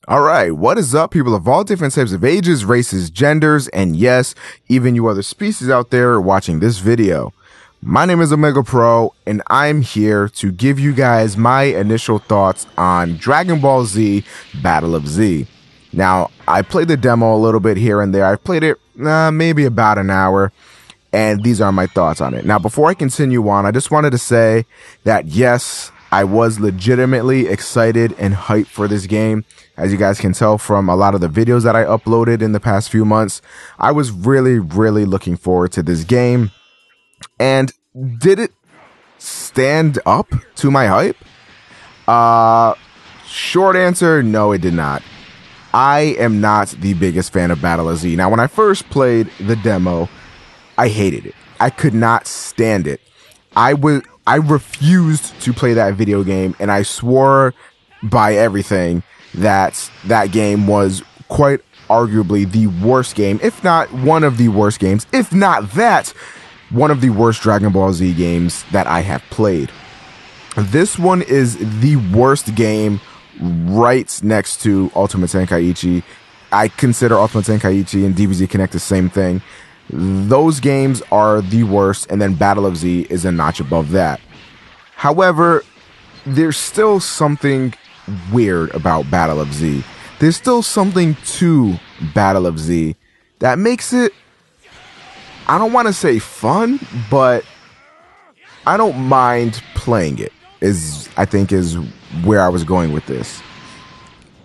All right, what is up, people of all different types of ages, races, genders, and yes, even you other species out there watching this video. My name is Omega Pro, and I'm here to give you guys my initial thoughts on Dragon Ball Z Battle of Z. Now, I played the demo a little bit here and there. I played it maybe about an hour, and these are my thoughts on it. Now, before I continue on, I just wanted to say that yes, I was legitimately excited and hyped for this game. As you guys can tell from a lot of the videos that I uploaded in the past few months, I was really looking forward to this game. And did it stand up to my hype? Short answer, no, it did not. I am not the biggest fan of Battle of Z. Now, when I first played the demo, I hated it. I could not stand it. I refused to play that video game, and I swore by everything that that game was quite arguably the worst game, if not one of the worst games, if not that, one of the worst Dragon Ball Z games that I have played. This one is the worst game right next to Ultimate Tenkaichi. I consider Ultimate Tenkaichi and DBZ Connect the same thing. Those games are the worst, and then Battle of Z is a notch above that. However, there's still something weird about Battle of Z. There's still something to Battle of Z that makes it, I don't want to say fun, but I don't mind playing it, I think is where I was going with this.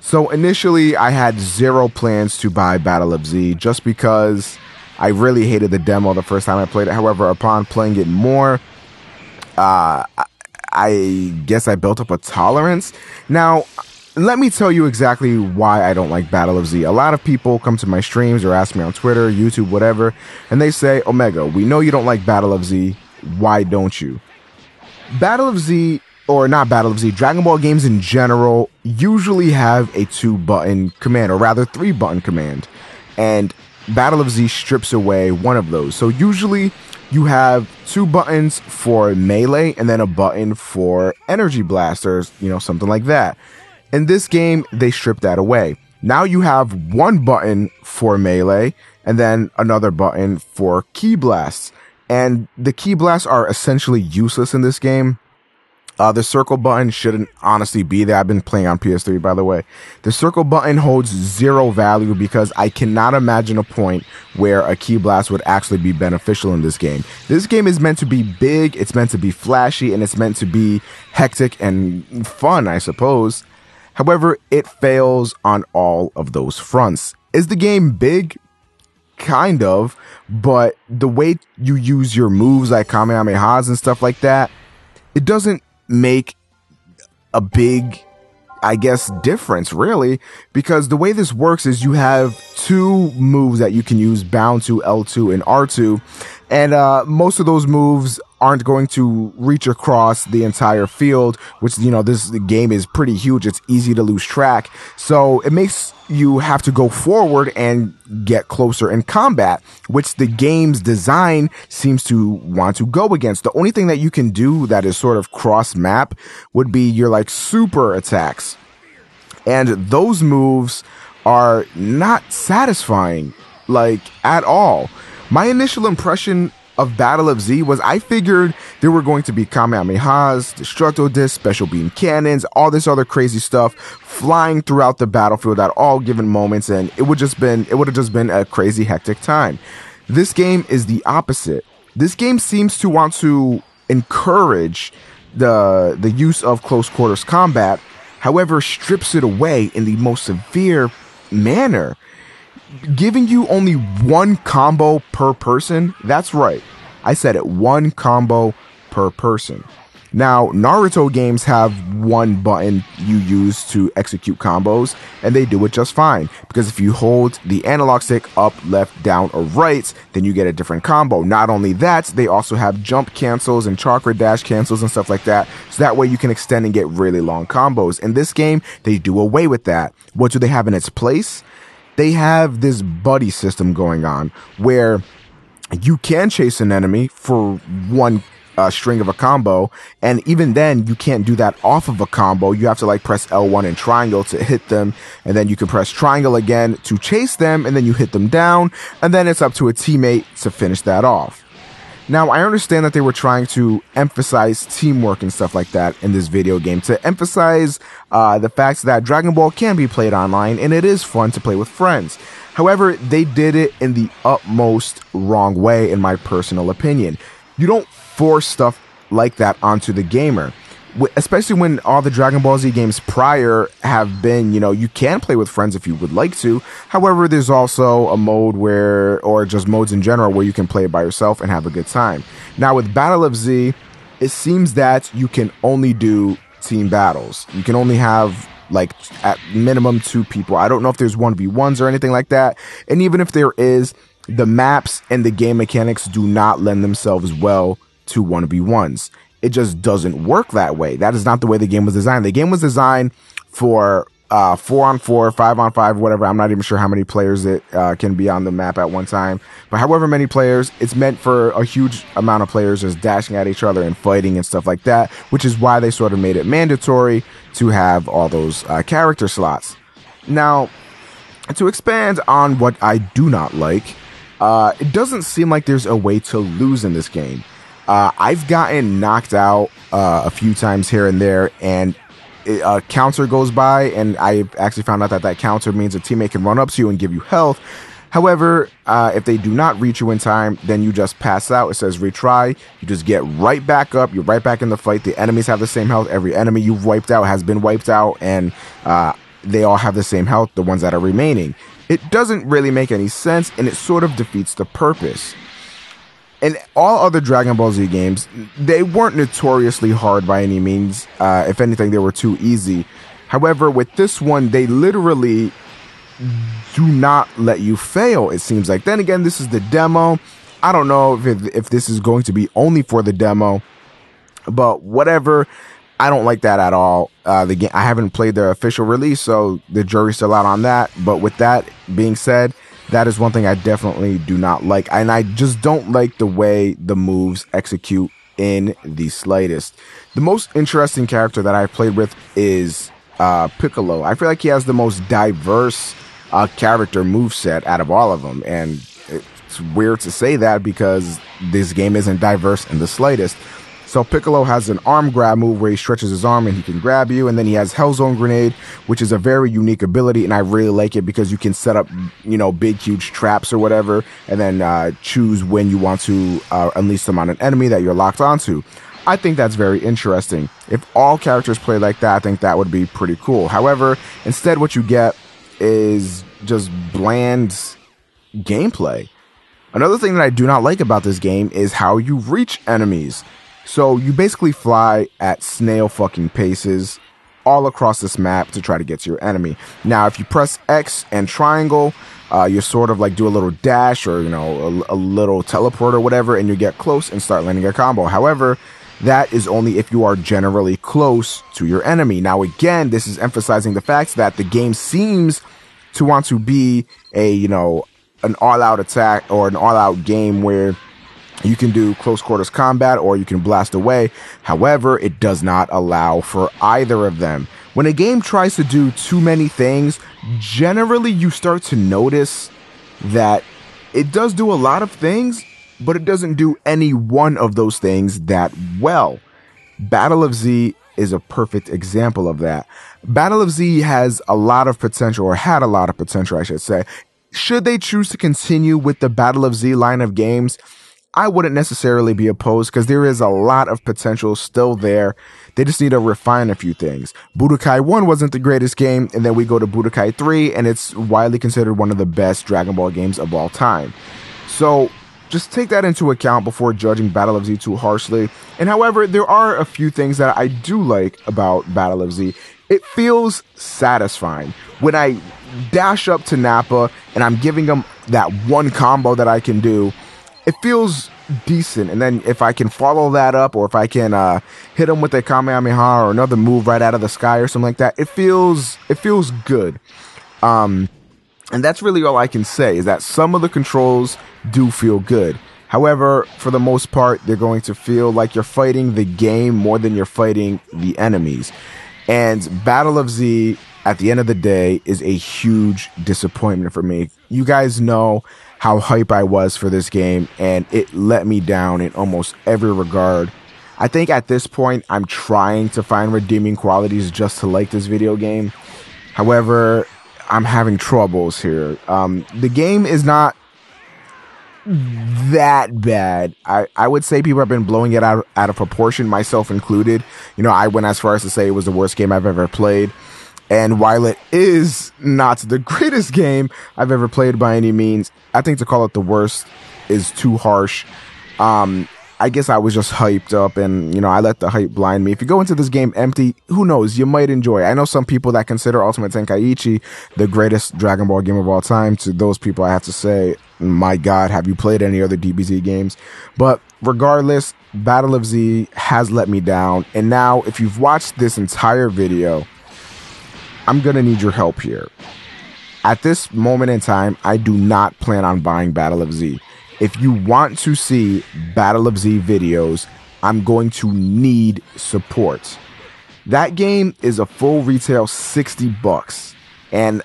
So initially, I had zero plans to buy Battle of Z just because I really hated the demo the first time I played it. However, upon playing it more, I guess I built up a tolerance. Now, let me tell you exactly why I don't like Battle of Z. A lot of people come to my streams or ask me on Twitter, YouTube, whatever, and they say, Omega, we know you don't like Battle of Z. Why don't you? Battle of Z, or not Battle of Z, Dragon Ball games in general usually have a 2-button command, or rather 3-button command. And Battle of Z strips away one of those. So usually you have 2 buttons for melee and then a button for energy blasters, something like that. In this game, they strip that away. Now you have 1 button for melee and then another button for ki blasts. And the ki blasts are essentially useless in this game. The circle button shouldn't honestly be there. I've been playing on PS3, by the way. The circle button holds 0 value because I cannot imagine a point where a ki blast would actually be beneficial in this game. This game is meant to be big, it's meant to be flashy, and it's meant to be hectic and fun, I suppose. However, it fails on all of those fronts. Is the game big? Kind of, but the way you use your moves like Kamehamehas and stuff like that, it doesn't make a big, I guess, difference really, because the way this works is you have 2 moves that you can use bound to L2 and R2, and most of those moves aren't going to reach across the entire field, which, this game is pretty huge. It's easy to lose track. So it makes you have to go forward and get closer in combat, which the game's design seems to want to go against. The only thing that you can do that is sort of cross map would be your super attacks. And those moves are not satisfying, at all. My initial impression of Battle of Z was I figured there were going to be Kamehamehas, Destructo Discs, Special Beam Cannons, all this other crazy stuff flying throughout the battlefield at all given moments, and it would have just been a crazy hectic time. This game is the opposite. This game seems to want to encourage the use of close quarters combat, however strips it away in the most severe manner, giving you only 1 combo per person. That's right, I said it, 1 combo per person. Now, Naruto games have 1 button you use to execute combos, and they do it just fine, because if you hold the analog stick up, left, down, or right, then you get a different combo. Not only that, they also have jump cancels and chakra dash cancels and stuff like that, so that way you can extend and get really long combos. In this game, they do away with that. What do they have in its place? They have this buddy system going on, where you can chase an enemy for one string of a combo, and even then you can't do that off of a combo. You have to like press L1 and triangle to hit them, and then you can press triangle again to chase them, and then you hit them down, and then it's up to a teammate to finish that off. Now, I understand that they were trying to emphasize teamwork and stuff like that in this video game, to emphasize the fact that Dragon Ball can be played online, and it is fun to play with friends. However, they did it in the utmost wrong way, in my personal opinion. You don't force stuff like that onto the gamer, especially when all the Dragon Ball Z games prior have been, you can play with friends if you would like to. However, there's also a mode where, or just modes in general, where you can play it by yourself and have a good time. Now, with Battle of Z, it seems that you can only do team battles. You can only have, like, at minimum 2 people. I don't know if there's 1v1s or anything like that. And even if there is, the maps and the game mechanics do not lend themselves well to 1v1s. It just doesn't work that way. That is not the way the game was designed. The game was designed for 4-on-4, 5-on-5, whatever. I'm not even sure how many players it can be on the map at one time. But however many players, it's meant for a huge amount of players just dashing at each other and fighting and stuff like that, which is why they sort of made it mandatory to have all those character slots. Now, to expand on what I do not like, it doesn't seem like there's a way to lose in this game. I've gotten knocked out a few times here and there, and a counter goes by, and I've actually found out that that counter means a teammate can run up to you and give you health. However, if they do not reach you in time, then you just pass out. It says retry. You just get right back up. You're right back in the fight. The enemies have the same health. Every enemy you've wiped out has been wiped out, and they all have the same health, the ones that are remaining. It doesn't really make any sense, and it sort of defeats the purpose. In all other Dragon Ball Z games, they weren't notoriously hard by any means. If anything, they were too easy. However, with this one, they literally do not let you fail, it seems like. Then again, this is the demo. I don't know if this is going to be only for the demo, but whatever. I don't like that at all. The game, I haven't played the official release, so the jury's still out on that. But with that being said, that is one thing I definitely do not like. And I just don't like the way the moves execute in the slightest. The most interesting character that I've played with is Piccolo. I feel like he has the most diverse character moveset out of all of them. And it's weird to say that because this game isn't diverse in the slightest. So Piccolo has an arm grab move where he stretches his arm and he can grab you. And then he has Hellzone Grenade, which is a very unique ability. And I really like it because you can set up, big, huge traps or whatever. And then choose when you want to unleash them on an enemy that you're locked onto. I think that's very interesting. If all characters play like that, I think that would be pretty cool. However, instead what you get is just bland gameplay. Another thing that I do not like about this game is how you reach enemies. So you basically fly at snail fucking paces all across this map to try to get to your enemy. Now, if you press X and triangle, you sort of like do a little dash or, a little teleport or whatever, and you get close and start landing a combo. However, that is only if you are generally close to your enemy. Now, again, this is emphasizing the fact that the game seems to want to be an all-out attack or an all-out game where you can do close quarters combat or you can blast away. However, it does not allow for either of them. When a game tries to do too many things, generally you start to notice that it does do a lot of things, but it doesn't do any one of those things that well. Battle of Z is a perfect example of that. Battle of Z has a lot of potential, or had a lot of potential, I should say. Should they choose to continue with the Battle of Z line of games, I wouldn't necessarily be opposed because there is a lot of potential still there. They just need to refine a few things. Budokai 1 wasn't the greatest game, and then we go to Budokai 3, and it's widely considered one of the best Dragon Ball games of all time. So just take that into account before judging Battle of Z too harshly. And however, there are a few things that I do like about Battle of Z. It feels satisfying. When I dash up to Nappa and I'm giving him that one combo that I can do, it feels decent. And then if I can follow that up, or if I can hit him with a Kamehameha or another move right out of the sky or something like that, it feels good. And that's really all I can say, is that some of the controls do feel good. However, for the most part, they're going to feel like you're fighting the game more than you're fighting the enemies. And Battle of Z, at the end of the day, is a huge disappointment for me. You guys know how hype I was for this game, and it let me down in almost every regard. I think at this point, I'm trying to find redeeming qualities just to like this video game. However, I'm having troubles here. The game is not that bad. I would say people have been blowing it out of proportion, myself included. You know, I went as far as to say it was the worst game I've ever played. And while it is not the greatest game I've ever played by any means, I think to call it the worst is too harsh. I guess I was just hyped up and, you know, I let the hype blind me. If you go into this game empty, who knows, you might enjoy it. I know some people that consider Ultimate Tenkaichi the greatest Dragon Ball game of all time. To those people, I have to say, my God, have you played any other DBZ games? But regardless, Battle of Z has let me down. And now, if you've watched this entire video, I'm going to need your help here. At this moment in time, I do not plan on buying Battle of Z. If you want to see Battle of Z videos, I'm going to need support. That game is a full retail $60, and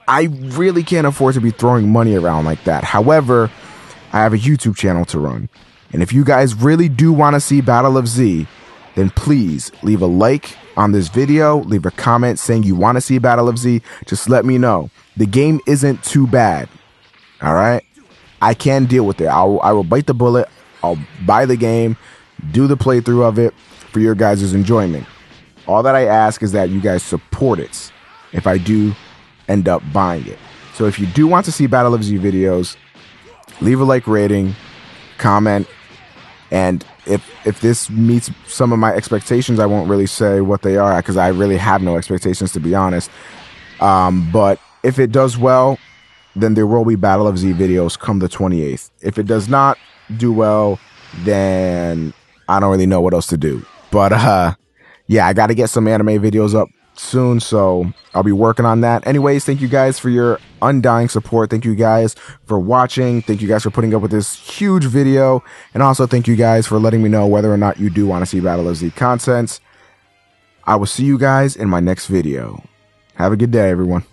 I really can't afford to be throwing money around like that. However, I have a YouTube channel to run, and if you guys really do want to see Battle of Z, then please leave a like on this video, leave a comment saying you want to see Battle of Z. Just let me know. The game isn't too bad. All right? I can deal with it. I will bite the bullet. I'll buy the game, do the playthrough of it for your guys' enjoyment. All that I ask is that you guys support it if I do end up buying it. So if you do want to see Battle of Z videos, leave a like rating, comment, and if this meets some of my expectations, I won't really say what they are because I really have no expectations, to be honest. But if it does well, then there will be Battle of Z videos come the 28th. If it does not do well, then I don't really know what else to do. But yeah, I got to get some anime videos up soon, so I'll be working on that. Anyways, thank you guys for your undying support. Thank you guys for watching. Thank you guys for putting up with this huge video. And also thank you guys for letting me know whether or not you do want to see Battle of Z content. I will see you guys in my next video. Have a good day, everyone.